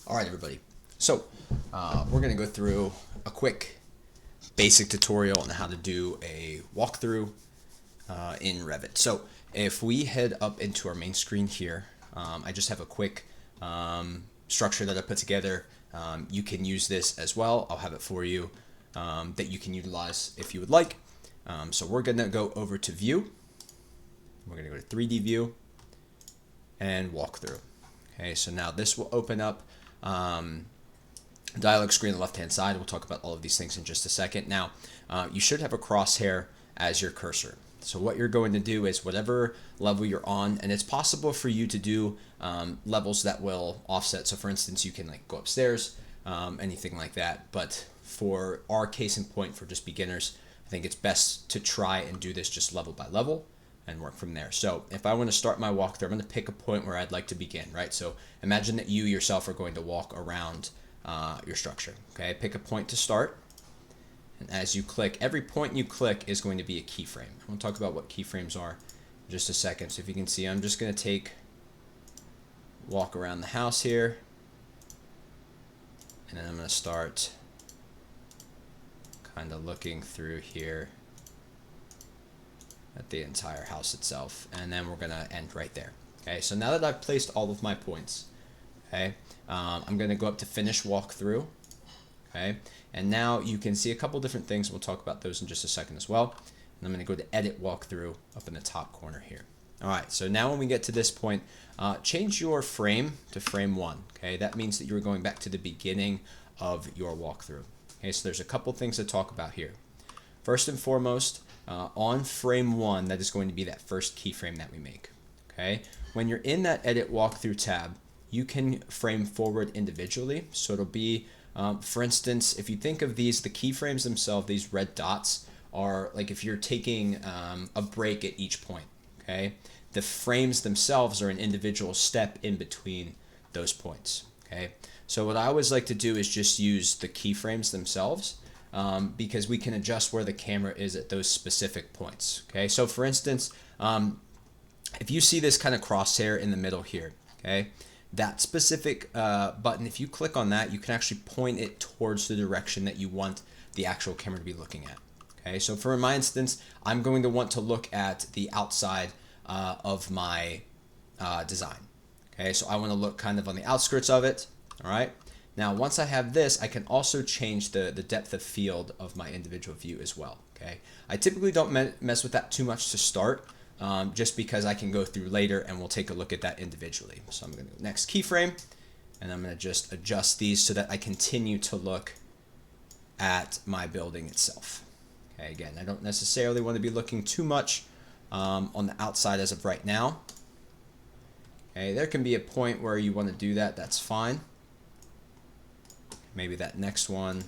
All right, everybody. So we're going to go through a quick basic tutorial on how to do a walkthrough in Revit. So if we head up into our main screen here, I just have a quick structure that I put together. You can use this as well. I'll have it for you that you can utilize if you would like. So we're going to go over to View. We're going to go to 3D View and Walkthrough. Okay, so now this will open up dialog screen on the left hand side. We'll talk about all of these things in just a second. Now you should have a crosshair as your cursor. So what you're going to do is whatever level you're on, and it's possible for you to do levels that will offset. So for instance, you can like go upstairs, anything like that. But for our case in point, for just beginners, I think it's best to try and do this just level by level and work from there. So if I want to start my walkthrough, I'm going to pick a point where I'd like to begin, right? So imagine that you yourself are going to walk around your structure. Okay, pick a point to start. And as you click, every point you click is going to be a keyframe. We'll talk about what keyframes are in just a second. So if you can see, I'm just going to walk around the house here. And then I'm going to start kind of looking through here at the entire house itself, and then we're gonna end right there. Okay, so now that I've placed all of my points, okay, I'm gonna go up to finish walkthrough. Okay, and now you can see a couple different things. We'll talk about those in just a second as well. And I'm gonna go to edit walkthrough up in the top corner here. All right, so now when we get to this point, change your frame to frame 1. Okay, that means that you're going back to the beginning of your walkthrough. Okay, so there's a couple things to talk about here. First and foremost, on frame 1, that is going to be that first keyframe that we make. Okay, when you're in that edit walkthrough tab, you can frame forward individually. So it'll be, for instance, if you think of these, the keyframes themselves, these red dots are like if you're taking a break at each point. Okay, the frames themselves are an individual step in between those points. Okay, so what I always like to do is just use the keyframes themselves. Because we can adjust where the camera is at those specific points. Okay, so for instance, if you see this kind of crosshair in the middle here, okay, that specific button, if you click on that, you can actually point it towards the direction that you want the actual camera to be looking at. Okay, so for my instance, I'm going to want to look at the outside of my design. Okay, so I want to look kind of on the outskirts of it. All right. Now, once I have this, I can also change the depth of field of my individual view as well. Okay, I typically don't mess with that too much to start, just because I can go through later and we'll take a look at that individually. So I'm going to go next keyframe, and I'm going to just adjust these so that I continue to look at my building itself. Okay, again, I don't necessarily want to be looking too much on the outside as of right now. Okay, there can be a point where you want to do that. That's fine. Maybe that next one,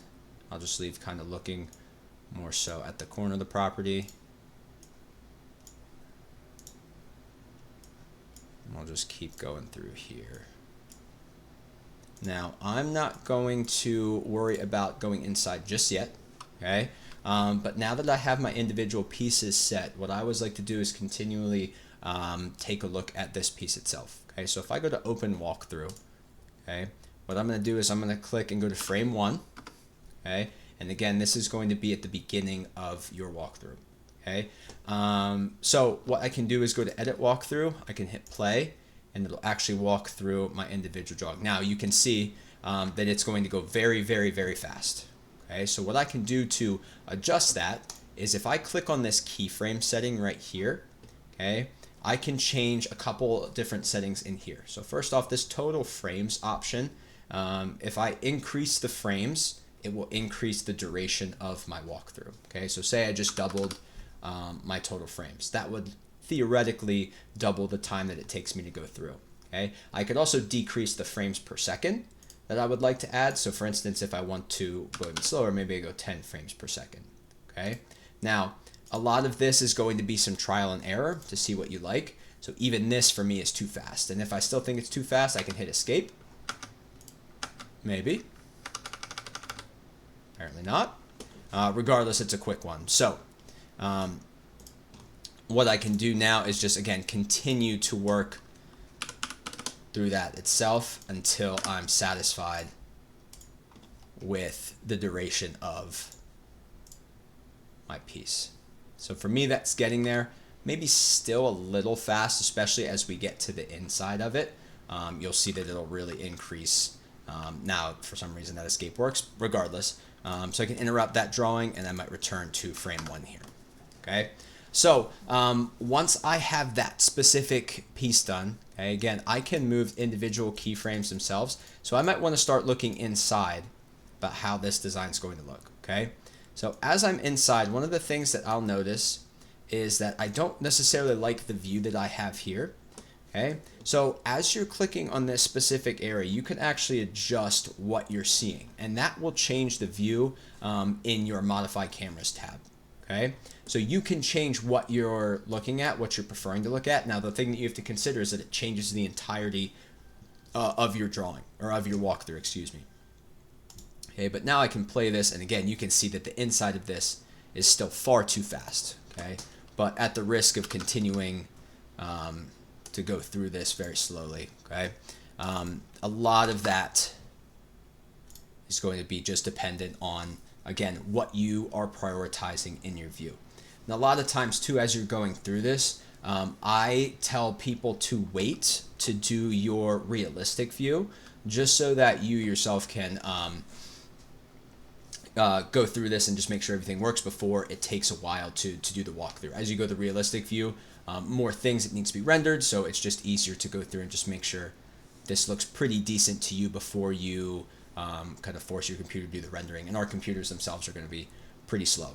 I'll just leave kind of looking more so at the corner of the property. And I'll just keep going through here. Now, I'm not going to worry about going inside just yet, okay? But now that I have my individual pieces set, what I always like to do is continually take a look at this piece itself. Okay, so if I go to Open Walkthrough, okay, what I'm going to do is I'm going to click and go to frame 1. Okay, and again, this is going to be at the beginning of your walkthrough. Okay, so what I can do is go to Edit Walkthrough. I can hit play, and it'll actually walk through my individual drawing. Now you can see that it's going to go very, very, very fast. Okay, so what I can do to adjust that is if I click on this keyframe setting right here, okay, I can change a couple different settings in here. So first off, this total frames option, if I increase the frames, it will increase the duration of my walkthrough. Okay, so say I just doubled my total frames. That would theoretically double the time that it takes me to go through. Okay, I could also decrease the frames per second that I would like to add. So for instance, if I want to go even slower, maybe I go 10 frames per second. Okay, now a lot of this is going to be some trial and error to see what you like. So even this for me is too fast. And if I still think it's too fast, I can hit escape. Maybe. Apparently not. Regardless, it's a quick one. So what I can do now is just, again, continue to work through that itself until I'm satisfied with the duration of my piece. So for me, that's getting there. Maybe still a little fast, especially as we get to the inside of it. You'll see that it'll really increase. Now, for some reason, that escape works regardless. So I can interrupt that drawing, and I might return to frame 1 here. Okay. So once I have that specific piece done, okay, again, I can move individual keyframes themselves. So I might want to start looking inside about how this design is going to look. Okay. So as I'm inside, one of the things that I'll notice is that I don't necessarily like the view that I have here. Okay, so as you're clicking on this specific area, you can actually adjust what you're seeing, and that will change the view in your Modify Cameras tab. Okay, so you can change what you're looking at, what you're preferring to look at. Now, the thing that you have to consider is that it changes the entirety of your drawing, or of your walkthrough, excuse me. Okay, but now I can play this, and again, you can see that the inside of this is still far too fast. Okay, but at the risk of continuing to go through this very slowly. Okay, a lot of that is going to be just dependent on, again, what you are prioritizing in your view. And a lot of times too, as you're going through this, I tell people to wait to do your realistic view, just so that you yourself can go through this and just make sure everything works before it takes a while to do the walkthrough. As you go the realistic view, more things that need to be rendered, so it's just easier to go through and just make sure this looks pretty decent to you before you kind of force your computer to do the rendering. And our computers themselves are going to be pretty slow.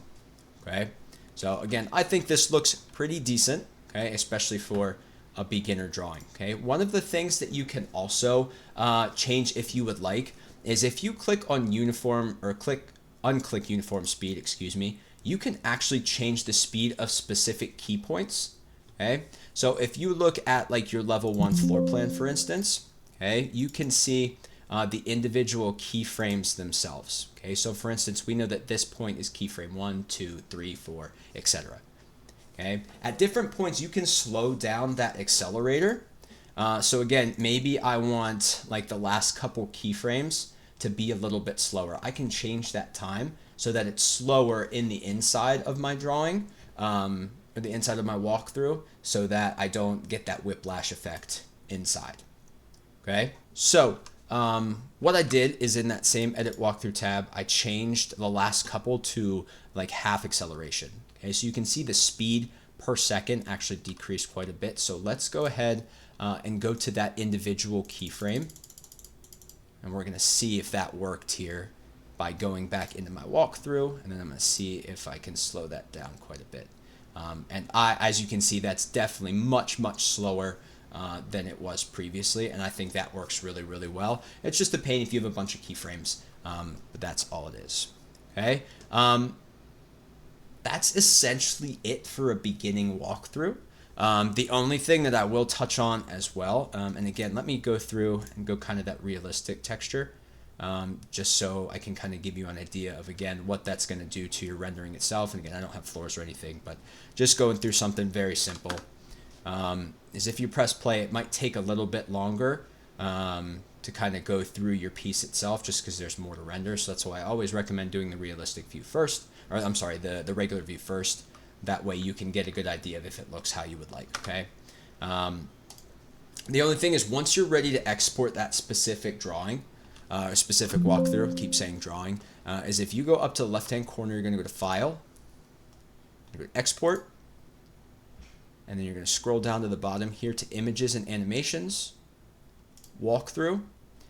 Okay, so again, I think this looks pretty decent. Okay, especially for a beginner drawing. Okay, one of the things that you can also change if you would like is if you click on uniform, or unclick uniform speed, excuse me, you can actually change the speed of specific key points. Okay, so if you look at like your level 1 floor plan, for instance, okay, you can see the individual keyframes themselves. Okay, so for instance, we know that this point is keyframe 1, 2, 3, 4, etc. Okay, at different points, you can slow down that accelerator. So again, maybe I want like the last couple keyframes to be a little bit slower. I can change that time so that it's slower in the inside of my drawing, or the inside of my walkthrough, so that I don't get that whiplash effect inside. Okay, so what I did is in that same edit walkthrough tab, I changed the last couple to like half acceleration. Okay, so you can see the speed per second actually decreased quite a bit. So let's go ahead and go to that individual keyframe, and we're going to see if that worked here by going back into my walkthrough, and then I'm going to see if I can slow that down quite a bit. And as you can see, that's definitely much slower than it was previously, and I think that works really well. It's just a pain if you have a bunch of keyframes, but that's all it is. Okay, that's essentially it for a beginning walkthrough. The only thing that I will touch on as well, and again, let me go through and go kind of that realistic texture, just so I can kind of give you an idea of, again, what that's going to do to your rendering itself. And again, I don't have floors or anything, but just going through something very simple. Is if you press play, it might take a little bit longer to kind of go through your piece itself, just because there's more to render. So that's why I always recommend doing the realistic view first, or I'm sorry, the regular view first. That way you can get a good idea of if it looks how you would like. Okay. The only thing is, once you're ready to export that specific drawing, a specific walkthrough, keep saying drawing, is if you go up to the left-hand corner, you're going to go to File, you're going to Export, and then you're going to scroll down to the bottom here to Images and Animations, Walkthrough,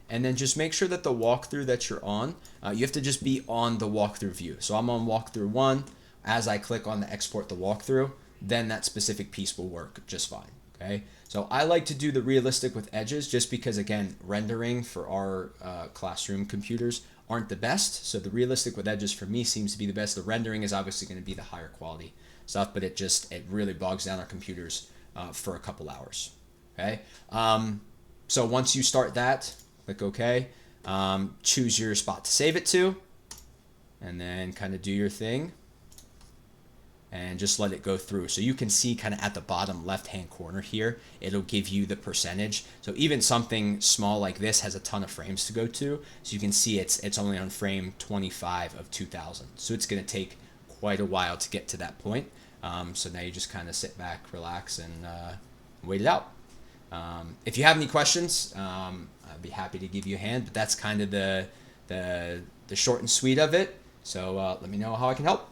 and then just make sure that the walkthrough that you're on, you have to just be on the walkthrough view. So I'm on walkthrough 1. As I click on the Export the walkthrough, then that specific piece will work just fine. Okay, so I like to do the realistic with edges just because, again, rendering for our classroom computers aren't the best. So the realistic with edges for me seems to be the best. The rendering is obviously going to be the higher quality stuff, but it really bogs down our computers for a couple hours. Okay, so once you start that, click OK, choose your spot to save it to, and then kind of do your thing. and just let it go through. So you can see kind of at the bottom left-hand corner here, it'll give you the percentage. So even something small like this has a ton of frames to go to. So you can see it's only on frame 25 of 2000. So it's going to take quite a while to get to that point. So now you just kind of sit back, relax, and wait it out. If you have any questions, I'd be happy to give you a hand, but that's kind of the short and sweet of it. So let me know how I can help.